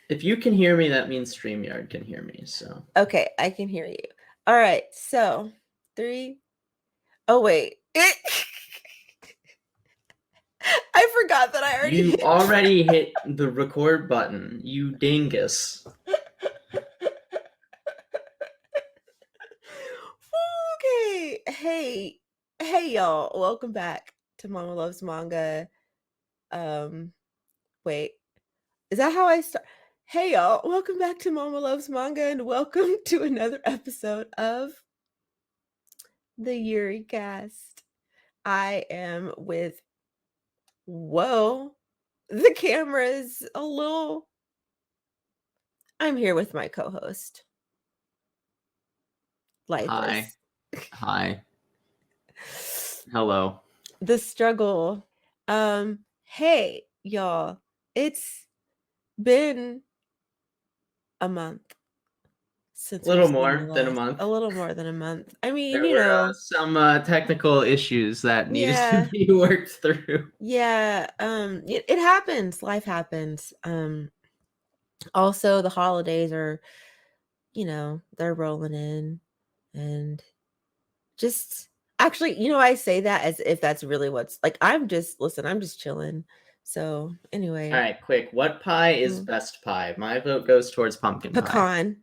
If you can hear me, that means StreamYard can hear me. So Okay, I can hear you. All right, so 3. Oh wait, I forgot that I already you hit. already hit the record button, you dingus. Okay, hey y'all, welcome back to Mama Loves Manga. Um, wait, is that how I start? Hey y'all, welcome back to Mama Loves Manga, and welcome to another episode of the Yuricast. I am with whoa, the camera is a little. I'm here with my co-host, Hi. Lifeless. Hi. Hello. The struggle. Hey y'all, it's been a month A since we've little seen the more than a last. month. A little more than a month. I mean, There were some technical issues that needed to yeah, be worked through. yeah. It happens. Life happens. Also the holidays are, they're rolling in, and just actually, I say that as if that's really what's like. I'm just chilling. So All anyway, right, quick. What pie is mm, best pie? My vote goes towards pumpkin pie. pecan.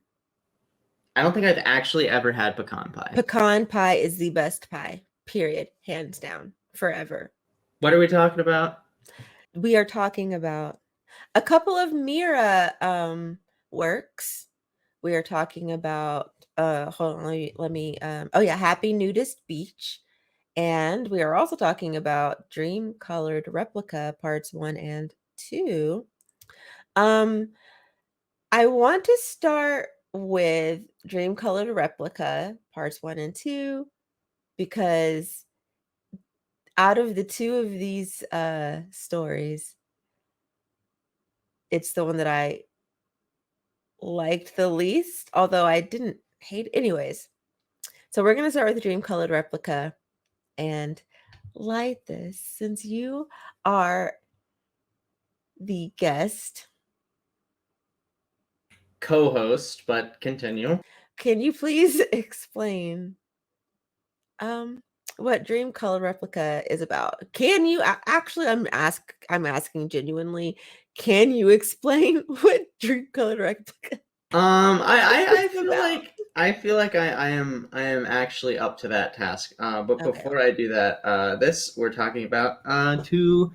I don't think I've actually ever had pecan pie. Pecan pie is the best pie, period. Hands down, forever. What are we talking about? We are talking about a couple of Mira works. We are talking about hold on, let me oh yeah, Happy Nudist Beach. And we are also talking about Dream Colored Replica parts 1 and 2. Um I want to start with Dream Colored Replica parts 1 and 2 because out of the two of these stories, it's the one that I liked the least, although I didn't hate anyways. So we're going to start with the Dream Colored Replica and light this since you are the guest. Co-host, but continue. Can you please explain um what Dream Color Replica is about? Can you actually I'm asking genuinely, can you explain what Dream Color Replica I is feel about? like I am actually up to that task. But Okay. before I do that, this we're talking about two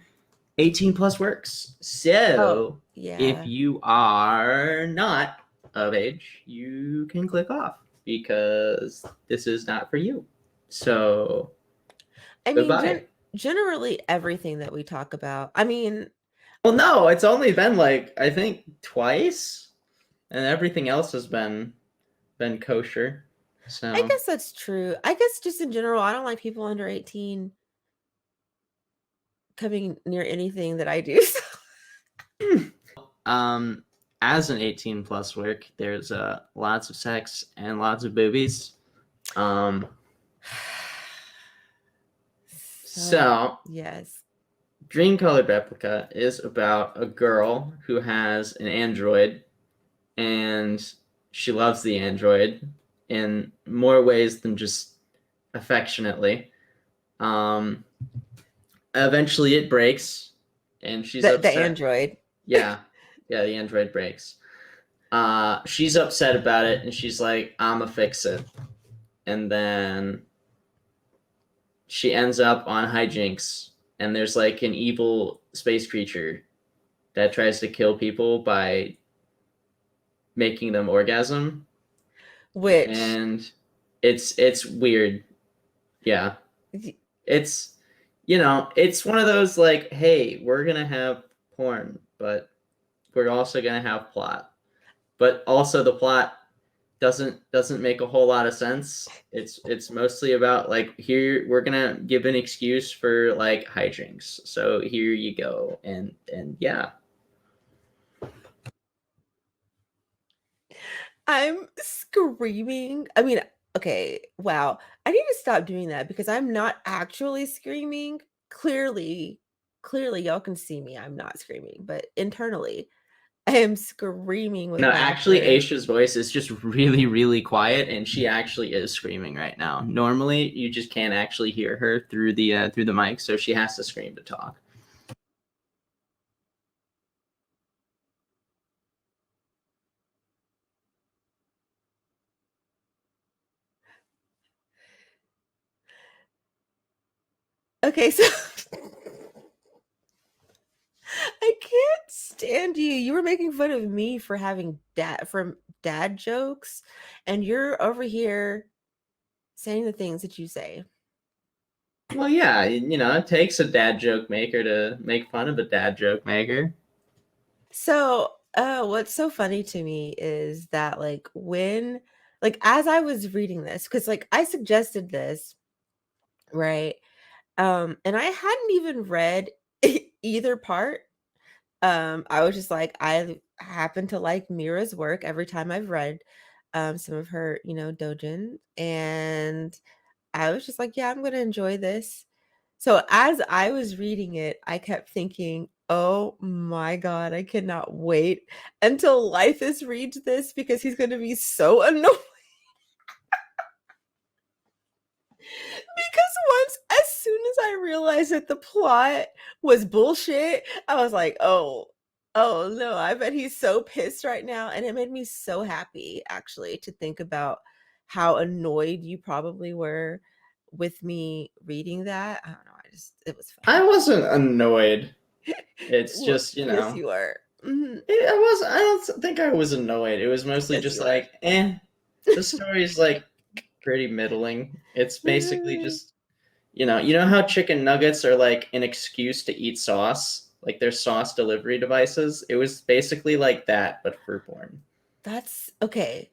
18 plus works. Oh, So if yeah. you are not of age, you can click off because this is not for you. So I mean, goodbye. generally everything that we talk about. I mean, Well, no, it's only been like I think twice, and everything else has been kosher. I So guess that's true. I guess just in general, I don't like people under 18 coming near anything that I do. um, as an 18 plus work, there's lots of sex and lots of boobies. Um, So, so yes. Dream Colored Replica is about a girl who has an android and she loves the android in more ways than just affectionately. Um, Eventually it breaks and she's The upset. android. Yeah, yeah, the android breaks. She's upset about it and she's like, I'ma fix it. And then she ends up on hijinks and there's like an evil space creature that tries to kill people by making them orgasm, Which and it's weird. Yeah, y- it's it's one of those like, hey, we're gonna have porn, but we're also gonna have plot, but also the plot doesn't make a whole lot of sense. It's mostly about like, here we're gonna give an excuse for like hijinks, so here you go, and yeah. I'm screaming. I mean, okay, wow. I need to stop doing that because I'm not actually screaming. Clearly, y'all can see me. I'm not screaming, but internally, I am screaming with No, actually, laughter. Aisha's voice is just really, really quiet, and she actually is screaming right now. Normally, you just can't actually hear her through the mic, so she has to scream to talk. Okay, so I can't stand you. You were making fun of me for having dad jokes, and you're over here saying the things that you say. Well, yeah, it takes a dad joke maker to make fun of a dad joke maker. So, what's so funny to me is that like as I was reading this, because like I suggested this, right? And I hadn't even read either part. I was just like, I happen to like Mira's work every time I've read some of her, dojin, and I was just like, yeah, I'm gonna enjoy this. So as I was reading it, I kept thinking, oh my God, I cannot wait until Lythus reads this because he's gonna be so annoyed. Because as soon as I realized that the plot was bullshit, I was like, oh no, I bet he's so pissed right now. And it made me so happy actually to think about how annoyed you probably were with me reading that. I don't know. It was I funny. wasn't annoyed. It's Well, just, yes, you are. Mhm. I don't think I was annoyed. It was mostly Yes, just you are. like, the story's like pretty middling. It's basically just, you know how chicken nuggets are like an excuse to eat sauce? Like they're sauce delivery devices. It was basically like that, but for porn. That's okay.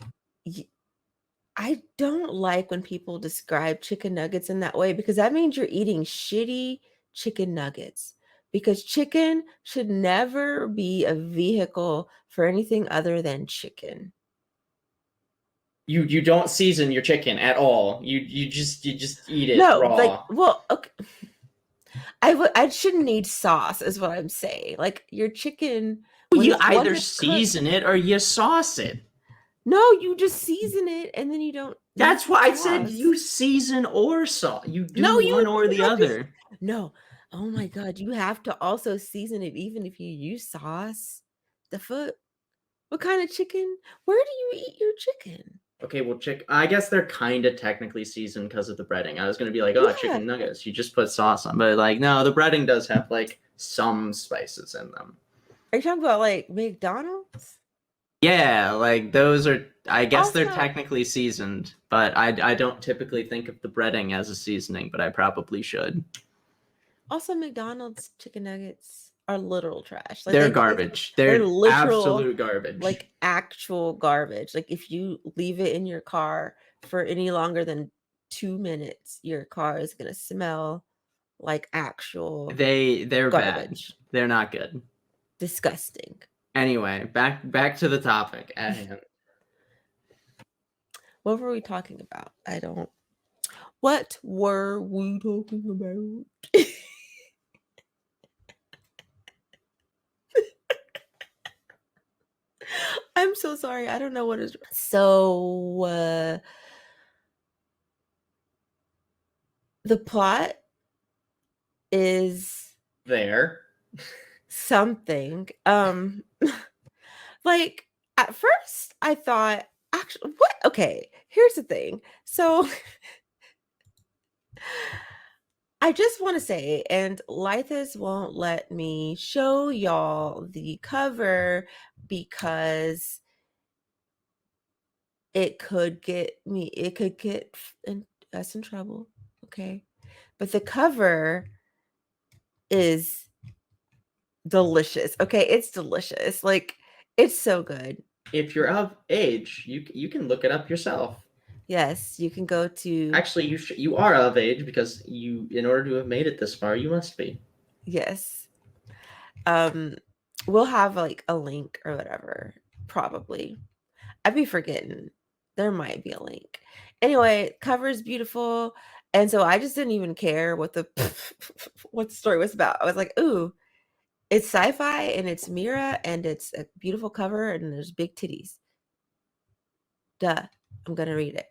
I don't like when people describe chicken nuggets in that way because that means you're eating shitty chicken nuggets. Because chicken should never be a vehicle for anything other than chicken. You don't season your chicken at all. You just eat it No, like, raw. well, okay. I shouldn't need sauce, is what I'm saying. Like your chicken, You once either it's cooked, season it or you sauce it. no, you just season it and then you don't need That's why I said sauce. you season or sauce. You do No, one or you the have to. other. No. Oh my God, you have to also season it even if you use sauce. The foot. What kind of chicken? Where do you eat your chicken? Okay, well, I guess they're kind of technically seasoned because of the breading. I was gonna be like, oh, Yeah. chicken nuggets. You just put sauce on, but like, no, the breading does have like some spices in them. Are you talking about like McDonald's? Yeah, like those are. I guess they're Also, technically seasoned, but I don't typically think of the breading as a seasoning, but I probably should. McDonald's chicken nuggets are literal trash. Like They're garbage. they're They're literal, absolute garbage. like actual garbage. Like if you leave it in your car for any longer than 2 minutes, your car is gonna smell like actual They're bad. garbage. They're not good. Disgusting. Anyway, back to the topic at hand. What were we talking about? I don't. What were we talking about? I'm so sorry. I don't know what is. So, the plot is There. something. Like at first I thought, actually, what? Okay, here's the thing. So, I just want to say, and Lythus won't let me show y'all the cover because it could get us in trouble. Okay. But the cover is delicious. Okay. It's delicious. Like, it's so good. If you're of age, you can look it up yourself. Yes, you can go to. Actually, you are of age because in order to have made it this far, you must be. Yes. Um, we'll have like a link or whatever, probably. I'd be forgetting. There might be a link. Anyway, cover is beautiful. And so I just didn't even care what the what the story was about. I was like, ooh, It's sci-fi and it's Mira and it's a beautiful cover and there's big titties. Duh. I'm gonna read it.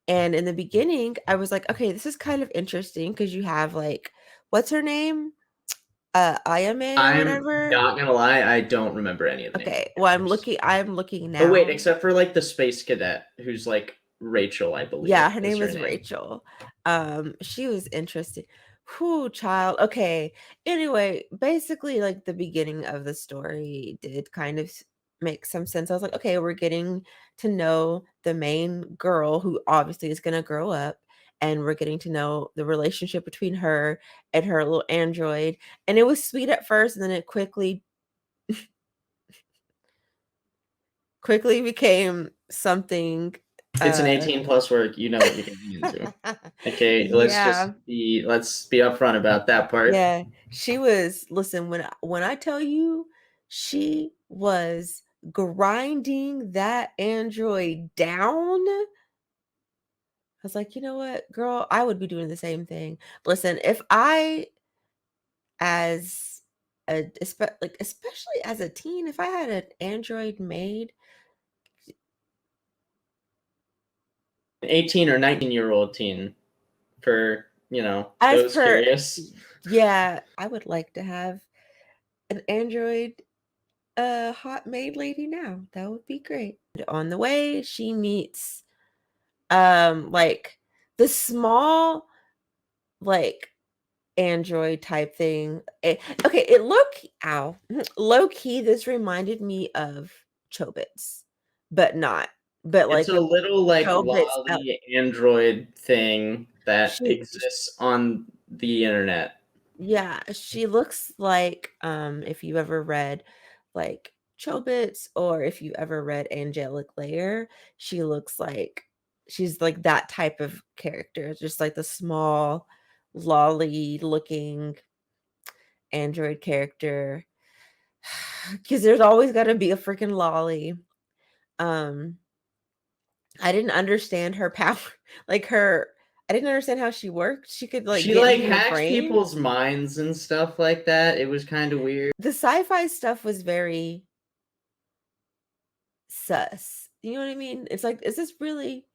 And in the beginning, I was like, okay, this is kind of interesting because you have like, what's her name? Ayame or I'm whatever. not gonna lie, I don't remember any of the names of Okay. the Well, characters. I'm looking Oh wait, now. except for like the space cadet who's like Rachel, I Yeah, believe her is name her is name. Rachel. She was interesting. Whew, child. Okay. Anyway, basically, like the beginning of the story did kind of make some sense. I was like, okay, we're getting to know the main girl who obviously is going to grow up, and we're getting to know the relationship between her and her little android. And it was sweet at first, and then it quickly became something It's an uh 18 plus work, you know what you're getting into. Okay, yeah. let's be upfront about that part. Yeah, she was listen, when I tell you she was grinding that android down, I was like, "You know what, girl, I would be doing the same thing." Listen, if I as especially as a teen, if I had an android made, An 18 or 19-year-old teen for, you know, as those per curious. yeah, I would like to have an android hot maid lady now. That would be great. On the way, she meets like the small like android type thing. Okay, it low key this reminded me of Chobits, but not. But It's like a little like Chobits lolly android thing that she exists on the internet. yeah, she looks like if you ever read like Chobits or if you ever read Angelic Layer, she looks like she's like that type of character, just like the small lolly looking android character. Cuz there's always got to be a freaking lolly. Um I didn't understand her power like her I didn't understand how she worked. She could like She get like into your hacks brain. people's minds and stuff like that. It was kind of weird. The sci-fi stuff was very sus. You know what I mean? It's like, is this really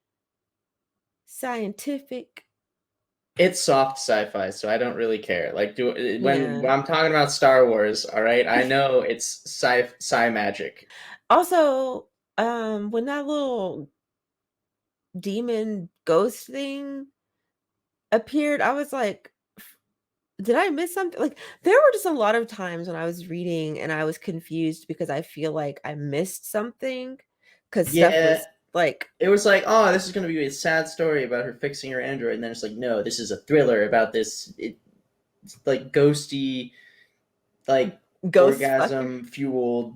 scientific? It's soft sci-fi, so I don't really care. Like, when Yeah. I'm talking about Star Wars, all right, I know it's sci magic. Also, when that little demon ghost thing appeared, I was like, did I miss something? Like, there were just a lot of times when I was reading and I was confused because I feel like I missed something because stuff Yeah, was like it was like, oh, this is gonna be a sad story about her fixing her android, and then it's like, no, this is a thriller about this like ghosty, like ghost fucker. orgasm fueled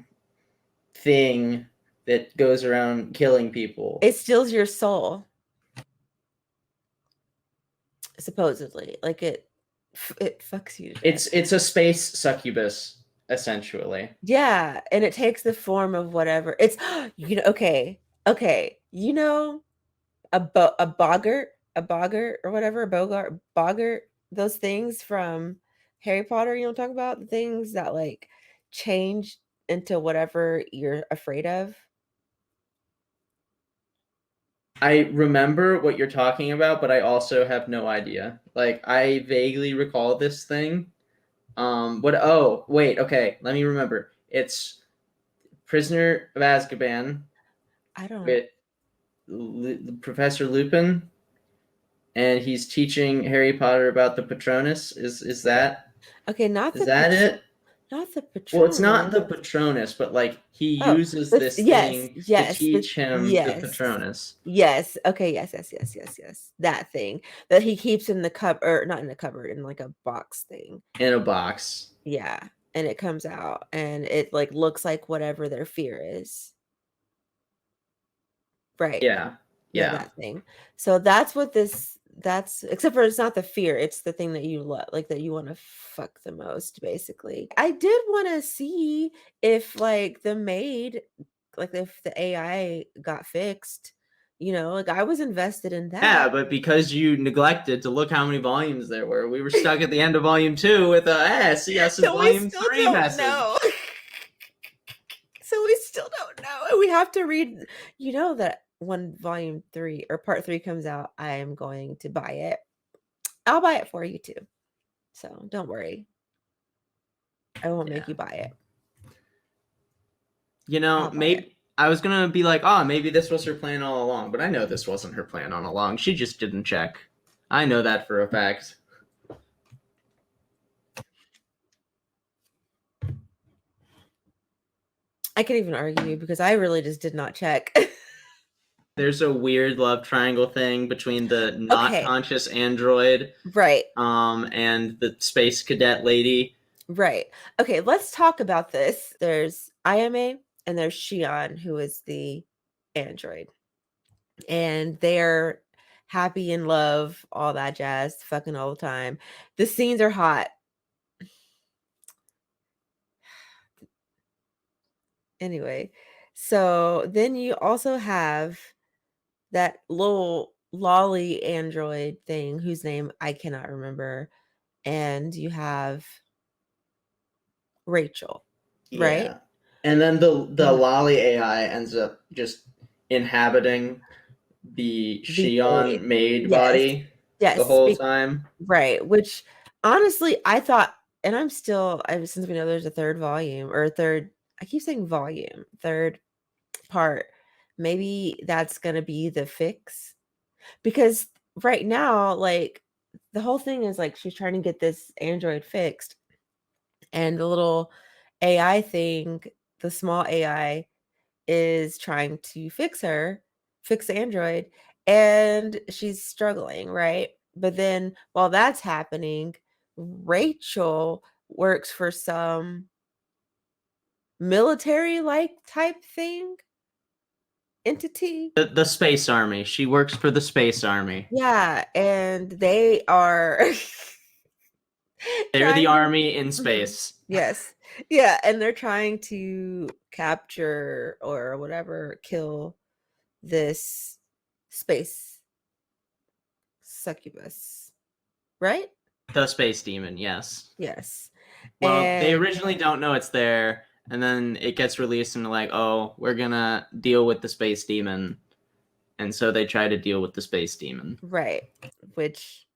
thing that goes around killing people. It steals your soul, supposedly. Like it fucks you to death. It's a space succubus essentially. Yeah, and it takes the form of whatever. It's okay. Okay. A boggart or whatever, a boggart, those things from Harry Potter, you know what I'm talking about? The things that like change into whatever you're afraid of. I remember what you're talking about, but I also have no idea. Like I vaguely recall this thing. What? Oh, wait. Okay, let me remember. It's Prisoner of Azkaban I don't with Professor Lupin, and he's teaching Harry Potter about the Patronus. okay, Is that it? not the Well, it's not Patronus. the Patronus, but like he Oh, uses this yes, thing to yes, teach him the yes. Patronus Yes. Okay. Yes. Yes. Yes. Yes. Yes. That thing that he keeps in the cupboard, or not in the cupboard, in like a box thing. in a box. Yeah. And it comes out and it like looks like whatever their fear is. Right. Yeah, Yeah. yeah. That thing. So that's what that's except for it's not the fear, it's the thing that you love, like that you want to fuck the most, basically. I did want to see if like the maid, like if the AI got fixed, Like I was invested in Yeah, that. but because you neglected to look how many volumes there were, we were stuck at the end of volume 2 with see us in So we volume still 3 don't message. know. So we still don't know. And we have to read, that when volume 3 or part 3 comes out, I am going to buy it. I'll buy it for you too. So don't worry. I won't make you buy it. I'll buy it. Maybe I was gonna be like, oh, maybe this was her plan all along, but I know this wasn't her plan all along. She just didn't check. I know that for a fact. I can't even argue because I really just did not check. There's a weird love triangle thing between the not Okay. conscious android Right. and the space cadet lady. Right. Okay, let's talk about this. There's Ayame and there's Shion, who is the android. And they're happy in love, all that jazz, fucking all the time. The scenes are hot. Anyway, so then you also have that little lolly android thing whose name I cannot remember. And you have Rachel, right? Yeah. And then the Mhm. lolly AI ends up just inhabiting the The Shion maid. maid Yes. body the Yes. whole time. Right. Which honestly, I thought, and I'm still, since we know there's a third volume or a third, I keep saying volume, third part, maybe that's going to be the fix. Because right now, like, the whole thing is like she's trying to get this android fixed. And the little AI thing, the small AI, is trying to fix Android, and she's struggling, right? But then while that's happening, Rachel works for some military like type thing entity. The space army. She works for the space army. Yeah, and they are They're the trying to army in Mhm. space. Yes. Yeah, and they're trying to capture or whatever, kill this space succubus, right? The space demon, yes. Yes. Well, they And originally don't know it's there, and then it gets released, and they're like, oh, we're gonna deal with the space demon. And so they try to deal with the space demon. right, which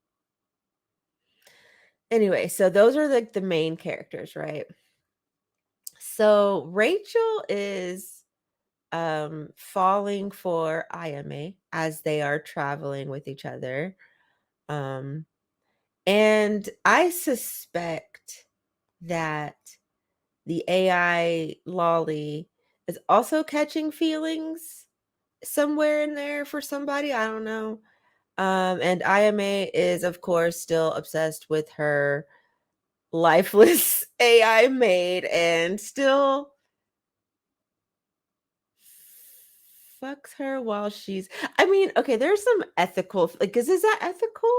anyway, so those are like the main characters, right? So Rachel is falling for Ayame as they are traveling with each other. Um and I suspect that the AI Lolly is also catching feelings somewhere in there for somebody. I don't know. And Ayame is, of course, still obsessed with her lifeless AI maid and still fucks her while she's. I mean, okay, there's some ethical, like, is that ethical?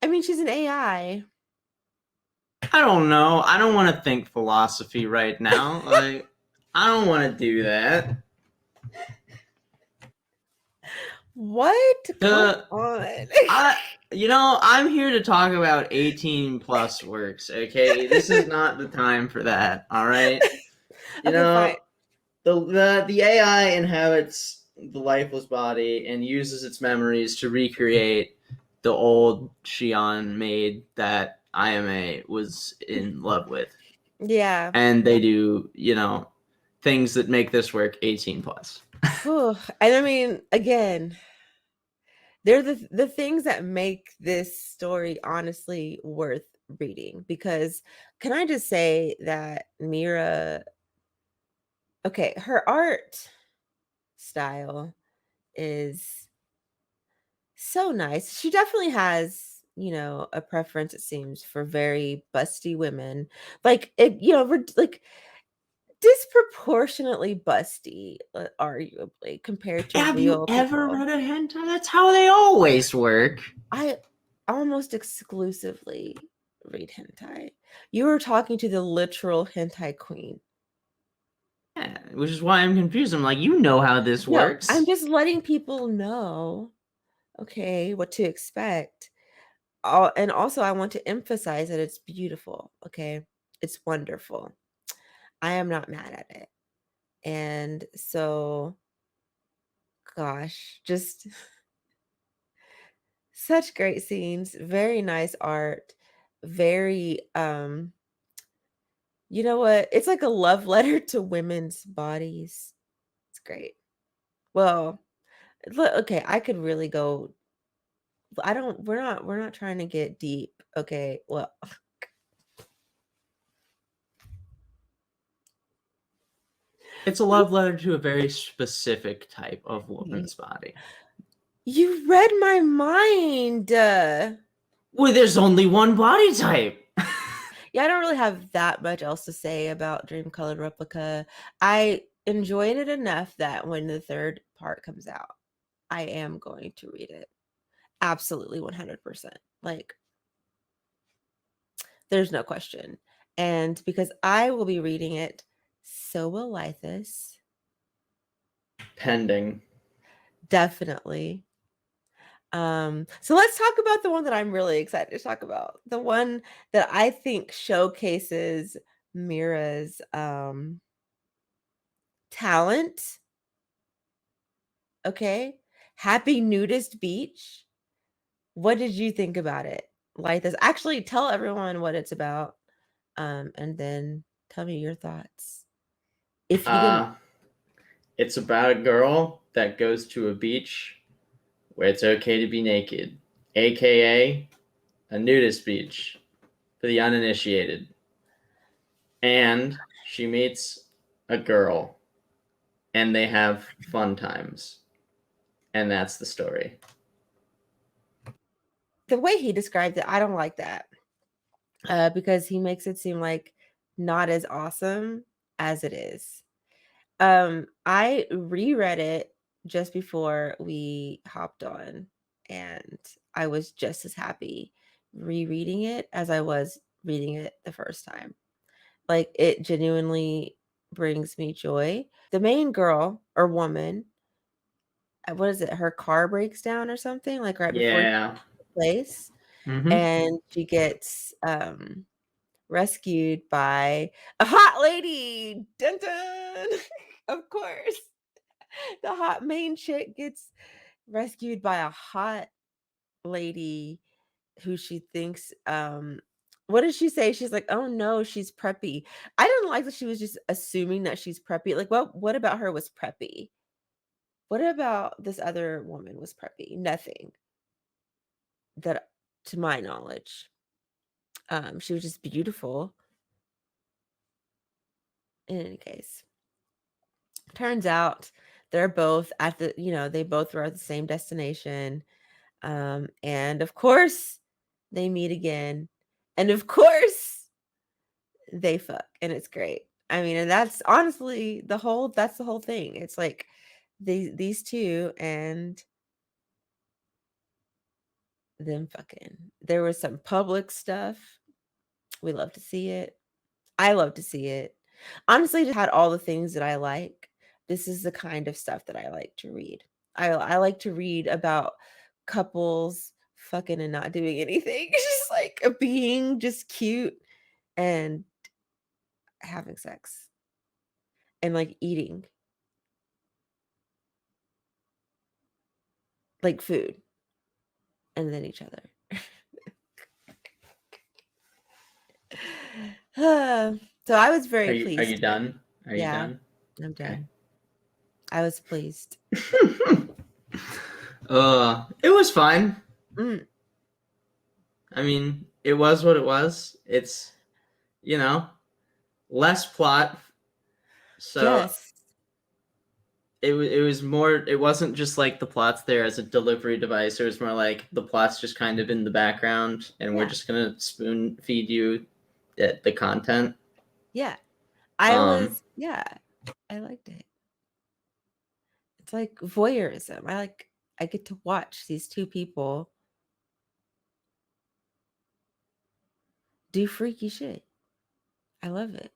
I mean, she's an AI. I don't know. I don't want to think philosophy right now. Like, I don't want to do that. What? Come The on. I'm here to talk about 18 plus works, okay? This is not the time for that, all right? You Okay, fine. know, the AI inhabits the lifeless body and uses its memories to recreate the old Shion maid that IMA was in love with. Yeah. And they do, things that make this work 18 plus. Whew. And I mean, again, they're the things that make this story honestly worth reading because can I just say that Mira, okay, her art style is so nice. She definitely has, a preference, it seems, for very busty women. Like it, like disproportionately busty, arguably, compared to Have you real ever people. read a hentai? That's how they always work. I almost exclusively read hentai. You were talking to the literal hentai queen. that, which is why I'm confused. I'm like, you know how this No, works. I'm just letting people know, okay, what to expect. And also, I want to emphasize that it's beautiful, okay? It's wonderful. I am not mad at it. And so, gosh, just such great scenes, very nice art, very, you know what? It's like a love letter to women's bodies. It's great. Well, okay, I could really go. I don't, we're not trying to get deep. Okay. Well, It's a love letter to a very specific type of woman's body. you read my mind. Well, there's only one body type. Yeah, I don't really have that much else to say about Dream Colored Replica. I enjoyed it enough that when the third part comes out, I am going to read it. Absolutely 100%. Like, there's no question. And because I will be reading it, so will Lythis. Pending. Definitely. So let's talk about the one that I'm really excited to talk about. The one that I think showcases Mira's talent. Okay. Happy Nudist Beach. What did you think about it? Like this. Actually, tell everyone what it's about. And then tell me your thoughts. If you didn't. It's about a girl that goes to a beach where it's okay to be naked, aka a nudist beach for the uninitiated. And she meets a girl and they have fun times. And that's the story. The way he described it, I don't like that. Because he makes it seem like not as awesome as it is. I reread it just before we hopped on, and I was just as happy rereading it as I was reading it the first time. Like, it genuinely brings me joy. The main girl or woman, what is it? Her car breaks down or something, like right before she Yeah. gets to the place, Mm-hmm. and she gets rescued by a hot lady. Dun dun. Of course. The hot main chick gets rescued by a hot lady who she thinks what did she say? She's like, "Oh no, she's preppy." I didn't like that she was just assuming that she's preppy. Like, what about her was preppy? What about this other woman was preppy? Nothing that to my knowledge. She was just beautiful in any case. Turns out they're both at the, they both were at the same destination. And of course, they meet again. And of course, they fuck. And it's great. I mean, and that's honestly that's the whole thing. It's like these two and them fucking. There was some public stuff. We love to see it. I love to see it. Honestly, just had all the things that I like. This is the kind of stuff that I like to read. I like to read about couples fucking and not doing anything. Just like being just cute and having sex and like eating like food and then each other. So I was Are very you pleased with. done? Are you Yeah, done? I'm Okay. done. I was pleased. It was fine. Mm, I mean, it was what it was. It's, you know, less plot. So yes. it was more, it wasn't just like the plot's there as a delivery device. It was more like the plot's just kind of in the background and we're Yeah. just going to spoon feed you the content. Yeah. Um, Yeah, I liked it. It's like voyeurism. I get to watch these two people do freaky shit. I love it.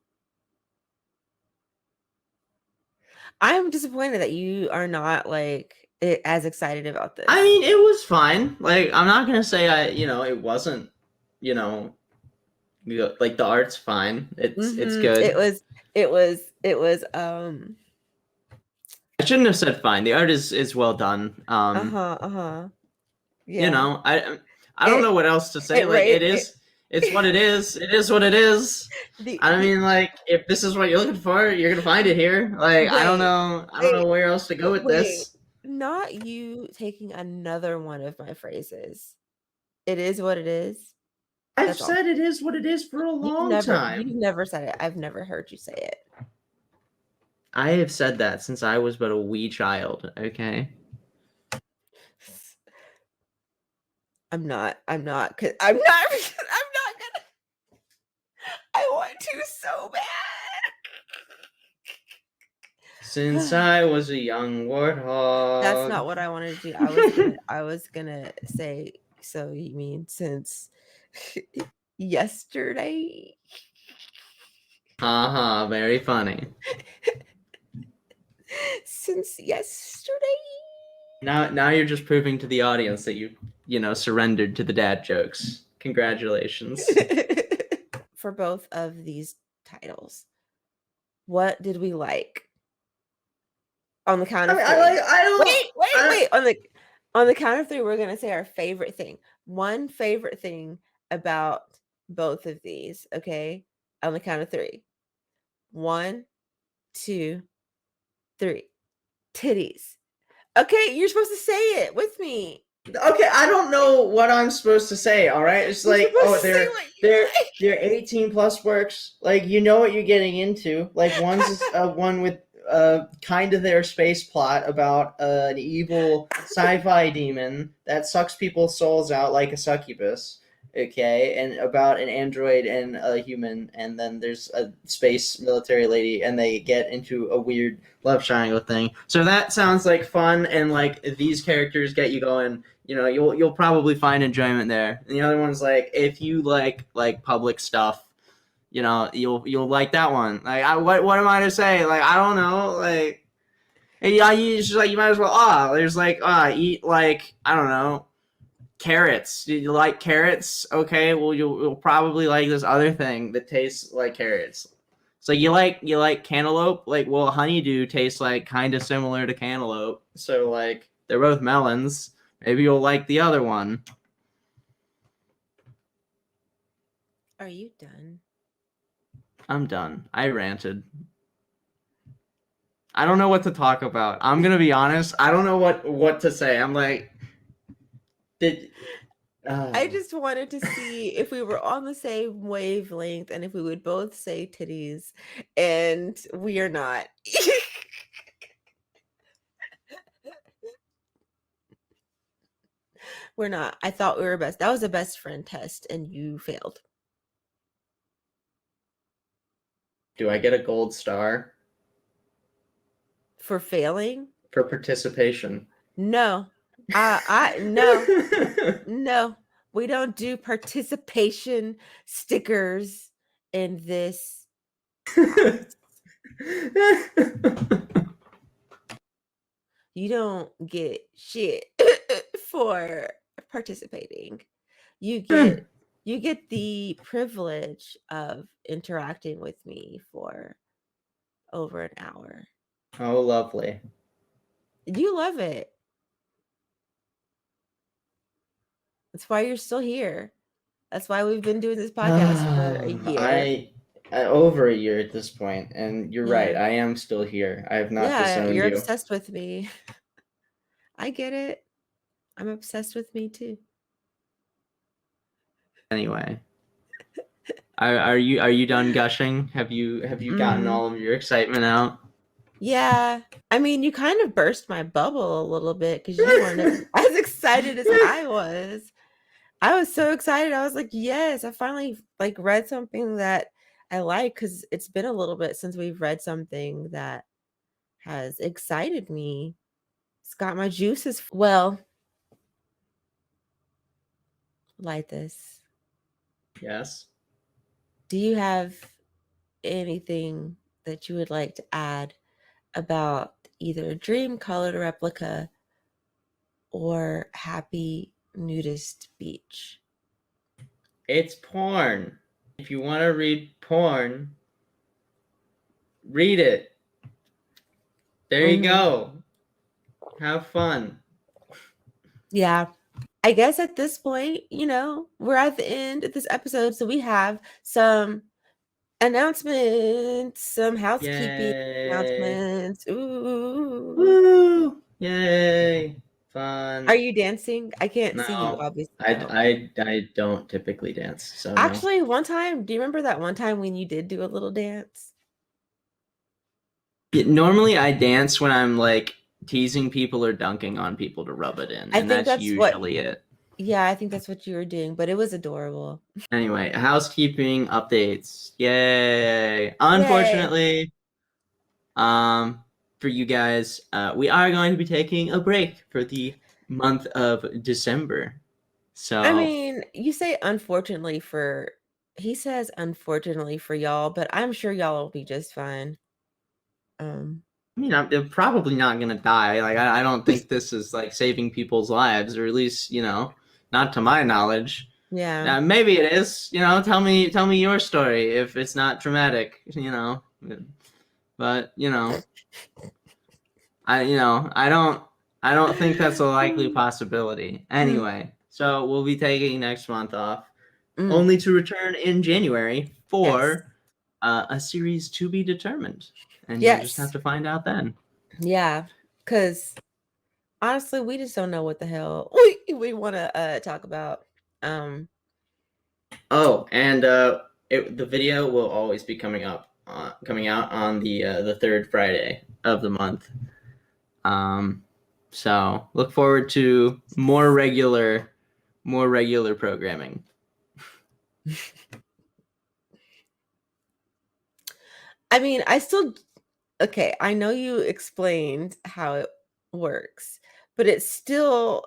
I'm disappointed that you are not like as excited about this. I mean, it was fine. Like, I'm not gonna say it wasn't, you know, like the art's fine. It's It good. was I shouldn't have said fine. The art is well done. uh-huh. Yeah. I don't It know what else to say. it Like, right it, it's what it is. It is what it is. I the mean, like, if this is what you're looking for, you're gonna find it here. Like, I don't wait, know. I don't wait, know where else to go with wait. this. Not you taking another one of my phrases. It is what it is. I've That's all. said it is what it is for a long You've time. never said it. I've never heard you say it. I have said that since I was but a wee child. Okay. I'm not I'm not because I'm not I'm not gonna I want to so bad. Since I was a young warthog. That's not what I wanted to do. I was gonna say, so you mean since yesterday? Haha, very funny. Since yesterday? Now you're just proving to the audience that you surrendered to the dad jokes. Congratulations. For both of these titles, what did we like? On the count I of mean, three. I don't. Wait. On the count of three, we're gonna say our favorite thing. One favorite thing about both of these. Okay. On the count of three. 1, 2, 3. Titties. Okay, you're supposed to say it with me. Okay, I don't know what I'm supposed to say. All right, it's You're like, supposed oh, to say what you they're like. they're 18 plus works. Like, you know what you're getting into. Like, one's one with kind of their space plot about an evil sci-fi demon that sucks people's souls out like a succubus. Okay, and about an android and a human, and then there's a space military lady, and they get into a weird love triangle thing. So that sounds like fun, and like these characters get you going. You'll probably find enjoyment there. And the other one's like, if you like public stuff, you'll like that one. Like, what am I to say? Like, I don't know. Like, yeah, you might as well there's like eat, like, I don't know, carrots. Do you like carrots? Okay, well, you'll probably like this other thing that tastes like carrots. So you like cantaloupe? Like, well, honeydew tastes like kind of similar to cantaloupe. So, like, they're both melons. Maybe you'll like the other one. Are you done? I'm done. I ranted. I don't know what to talk about. I'm gonna be honest. I don't know what to say. I'm like, did. I just wanted to see if we were on the same wavelength and if we would both say titties, and we are not. We're not. I thought we were best. That was a best friend test, and you failed. Do I get a gold star For failing? for participation? No. No. We don't do participation stickers in this house. You don't get shit for participating. You get the privilege of interacting with me for over an hour. Oh, lovely. You love it. That's why you're still here. That's why we've been doing this podcast for a year. Over a year at this point, and you're right. Yeah. I am still here. I have not Yeah, disowned you're you. obsessed with me. I get it. I'm obsessed with me too. Anyway, are you done gushing? Have you gotten all of your excitement out? Yeah. I mean, you kind of burst my bubble a little bit because you weren't as excited as I was. I was so excited. I was like, yes, I finally like read something that I like, because it's been a little bit since we've read something that has excited me. It's got my juices. Well, like this. Yes. Do you have anything that you would like to add about either Dream Colored Replica or Happy Nudist Beach? It's porn. If you want to read porn, read it. There you go. Have fun. Yeah. I guess at this point, we're at the end of this episode. So we have some announcements, some housekeeping Yay. announcements. Ooh. Woo! Yay. Fun. Are you dancing? I can't see you, No, obviously. I don't typically dance, so no. Actually, one time, do you remember that one time when you did do a little dance? Normally I dance when I'm like teasing people or dunking on people to rub it in, I and think that's that's what, usually it. yeah, I think that's what you were doing, but it was adorable. Anyway, housekeeping updates. Yay. Yay. Unfortunately, for you guys, we are going to be taking a break for the month of December. So I mean, you say he says unfortunately for y'all, but I'm sure y'all will be just fine. I mean, I'm probably not gonna die. Like, I don't think this is like saving people's lives, or at least, not to my knowledge. Yeah. Maybe it is. Tell me your story if it's not traumatic. But I don't think that's a likely possibility. Anyway, so we'll be taking next month off, only to return in January Yes. for a series to be determined, and you'll just have Yes. to find out then. Yeah, because honestly, we just don't know what the hell we want to talk about. Oh, and the video will always be coming out on the third Friday of the month. So look forward to more regular programming. I mean, okay, I know you explained how it works, but it's still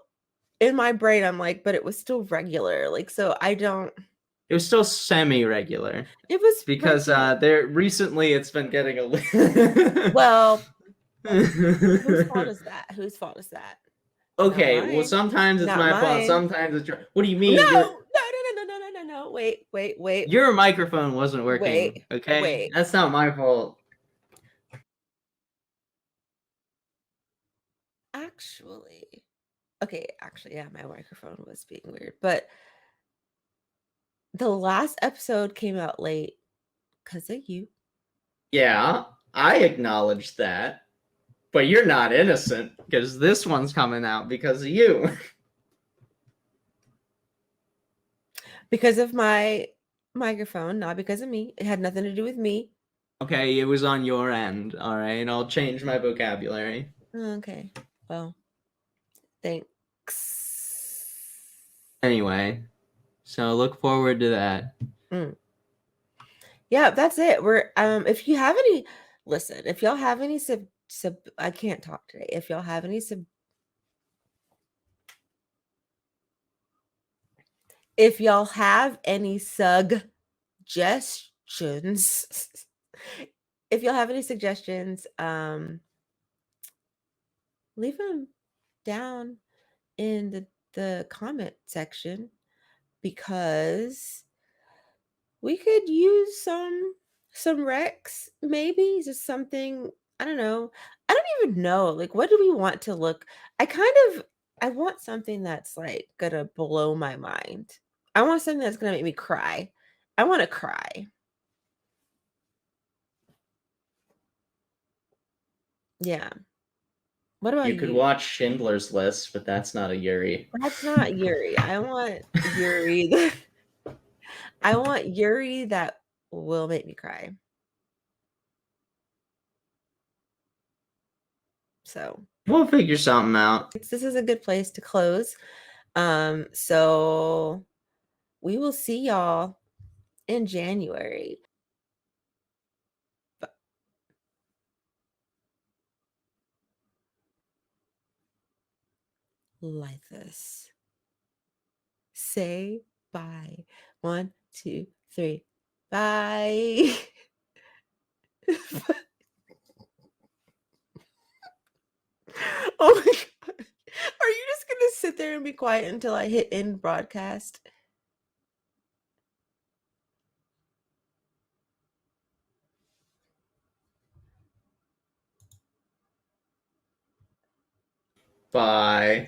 in my brain. I'm like, but it was still regular. Like, so I don't. It was still semi-regular. It was because recently it's been getting a little. Well, whose fault is that? Whose fault is that? Okay, well sometimes it's my fault. Sometimes it's your. What do you mean? No. Wait. Your microphone wasn't working. Wait. Okay, Wait. that's not my fault. Actually, yeah, my microphone was being weird, but the last episode came out late because of you. Yeah, I acknowledge that, but you're not innocent because this one's coming out because of you. Because of my microphone, not because of me. It had nothing to do with me. Okay, it was on your end. All right, I'll change my vocabulary. Okay, well, thanks. Anyway, so look forward to that. Yeah, that's it. We're if you have any, listen, if y'all have any I can't talk today. If y'all have any suggestions, if y'all have any suggestions, leave them down in the comment section, because we could use some recs, maybe just something. I don't know. I don't even know. Like, what do we want to look? I want something that's like gonna blow my mind. I want something that's gonna make me cry. I want to cry. Yeah. What about You you? could watch Schindler's List, but that's not a Yuri. That's not Yuri. I want Yuri. I want Yuri that will make me cry. So we'll figure something out. This is a good place to close. So we will see y'all in January. Like this. Say bye. 1, 2, 3. Bye. Oh my god. Are you just gonna sit there and be quiet until I hit end broadcast? Bye.